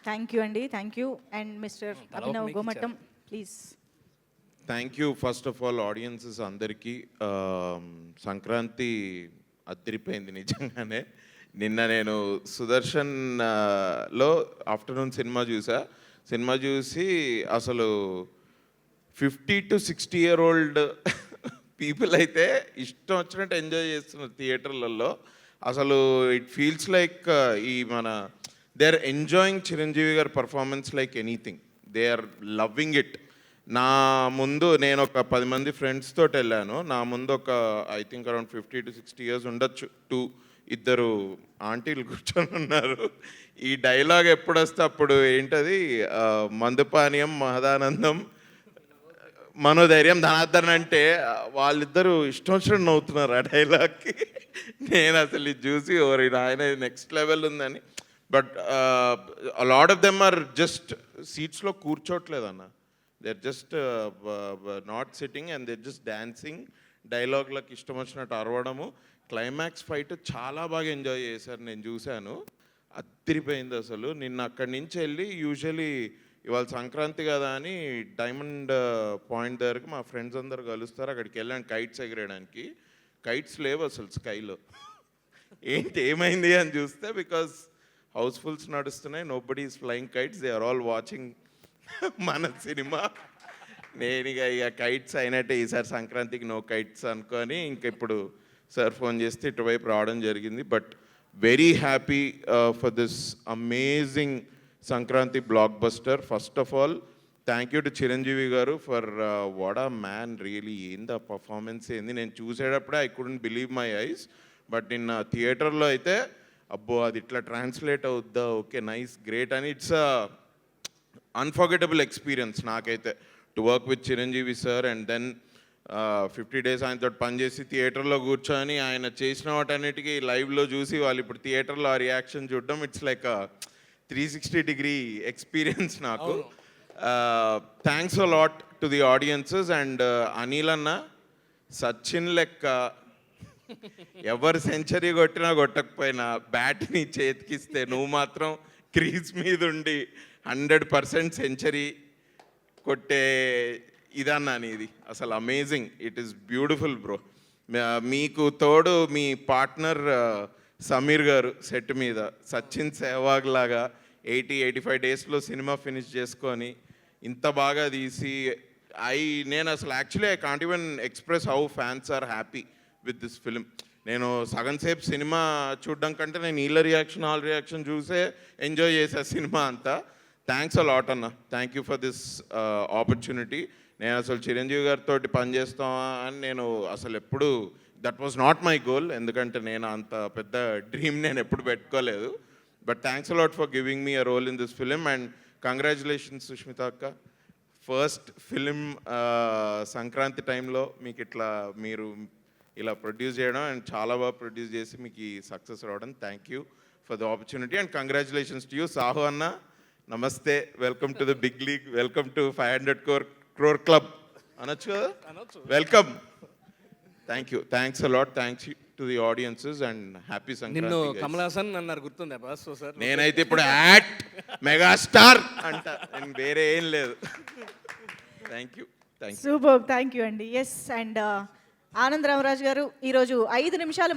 Thank you అండి, thank you. And mister Abhinav Gomatam please. Thank you first of all audiences అందరికీ. సంక్రాంతి అదిరిపోయింది నిజంగానే. నిన్న నేను సుదర్శన్ లో ఆఫ్టర్నూన్ సినిమా చూసి అసలు 50 to 60 year old పీపుల్ అయితే ఇష్టం వచ్చినట్టు ఎంజాయ్ చేస్తున్నారు థియేటర్లలో. అసలు ఇట్ ఫీల్స్ లైక్ ఈ మన దే ఆర్ ఎంజాయింగ్ చిరంజీవి గారి performance like anything. They are loving it. నా ముందు నేను ఒక 10 మంది ఫ్రెండ్స్ తోటి వెళ్ళాను. నా ముందు ఒక I think around 50 to 60 years ఉండొచ్చు. ఇద్దరు ఆంటీలు కూర్చొని ఉన్నారు. ఈ డైలాగ్ ఎప్పుడు వస్తే అప్పుడు ఏంటది, మందుపానీయం మహదానందం మనోధైర్యం ధనార్దన్ అంటే వాళ్ళిద్దరూ ఇష్టం వచ్చినట్టు నవ్వుతున్నారు ఆ డైలాగ్కి. నేను అసలు ఇది చూసి ఓరి ఆయన నెక్స్ట్ లెవెల్ ఉందని. But lot of them are just సీట్స్లో కూర్చోట్లేదన్న. They are just not sitting and they are just dancing. డైలాగ్లకు ఇష్టం వచ్చినట్టు అరవడము. క్లైమాక్స్ ఫైట్ చాలా బాగా ఎంజాయ్ చేశారు, నేను చూశాను. అదిరిపోయింది అసలు. నిన్న అక్కడి నుంచి వెళ్ళి యూజువలీ ఇవాళ సంక్రాంతి కదా అని డైమండ్ పాయింట్ దగ్గరికి మా ఫ్రెండ్స్ అందరు కలుస్తారు. అక్కడికి వెళ్ళాను కైట్స్ ఎగరేయడానికి. కైట్స్ లేవు అసలు స్కైలో. ఏమైంది అని చూస్తే బికాస్ హౌస్ఫుల్స్ నడుస్తున్నాయి, nobody is flying kites, they are all watching మన సినిమా. నేను ఇక కైట్స్ అయినట్టే ఈసారి సంక్రాంతికి నో కైట్స్ అనుకొని ఇంక ఇప్పుడు సార్ ఫోన్ చేస్తే ఇటువైపు రావడం జరిగింది. But very happy for this amazing Sankranti blockbuster. First of all thank you to Chiranjeevi garu for what a man really. ఏంది ఆ పర్ఫార్మెన్స్ ఏంది, నేను చూసేటప్పుడే I couldn't believe my eyes. But నిన్న థియేటర్లో అయితే అబ్బో అది ఇట్లా ట్రాన్స్లేట్ అవుద్దా, ఓకే నైస్ గ్రేట్ అని. ఇట్స్ అన్ఫర్గెటబుల్ ఎక్స్పీరియన్స్ నాకైతే to work with Chiranjeevi sir. And then 50 days ఆయనతో పనిచేసి థియేటర్లో కూర్చొని ఆయన చేసిన వాటన్నిటికీ లైవ్లో చూసి వాళ్ళు ఇప్పుడు థియేటర్లో ఆ రియాక్షన్ చూడడం ఇట్స్ లైక్ 360-degree ఎక్స్పీరియన్స్ నాకు. Thanks a lot to the audiences. And Anil అన్న సచిన్ లెక్క ఎవరు సెంచరీ కొట్టినా కొట్టకపోయినా బ్యాట్ని చేతికిస్తే నువ్వు మాత్రం క్రీజ్ మీద ఉండి 100% సెంచరీ కొట్టే ఇదన్నా ఇది అసలు amazing. It is beautiful bro. మీకు తోడు మీ పార్ట్నర్ సమీర్ గారు సెట్ మీద సచిన్ సెహ్వాగ్ లాగా 80-85 daysలో సినిమా ఫినిష్ చేసుకొని ఇంత బాగా తీసి నేను అసలు actually I can't even express how fans are happy with this film. నేను సగం సేపు సినిమా చూడడం కంటే నేను వీళ్ళ రియాక్షన్ ఆల్ రియాక్షన్ చూసే ఎంజాయ్ చేసే సినిమా అంతా. థ్యాంక్స్ అ లాట్ అన్న. Thank you for this opportunity. నేను అసలు చిరంజీవి గారితో పనిచేస్తామా అని నేను అసలు ఎప్పుడు that was not my goal. ఎందుకంటే నేను అంత పెద్ద డ్రీమ్ నేను ఎప్పుడు పెట్టుకోలేదు. But thanks a lot for giving me a role in this film. And congratulations Sushmita అక్క, ఫస్ట్ ఫిలిం సంక్రాంతి టైంలో మీకు మీరు ఇలా ప్రొడ్యూస్ చేయడం అండ్ చాలా బాగా ప్రొడ్యూస్ చేసి మీకు ఈ సక్సెస్ రావడం. Thank you for the opportunity and congratulations to you. Sahu అన్న నమస్తే, welcome to the big league, welcome to 500 crore club అనొచ్చు కదా, welcome. Thank you, thanks a lot. Thanks to the audiences and happy Sankranti. Kamal Haasan అన్నారు గుర్తుందా boss? Sir నేనైతే ఇప్పుడు act megastar అంట, నేను వేరే ఏం లేదు. Thank you, thank you. Super, thank you అండి. ఎస్. అండ్ ఆనంద్ రామరాజు గారు ఈరోజు 5 నిమిషాలు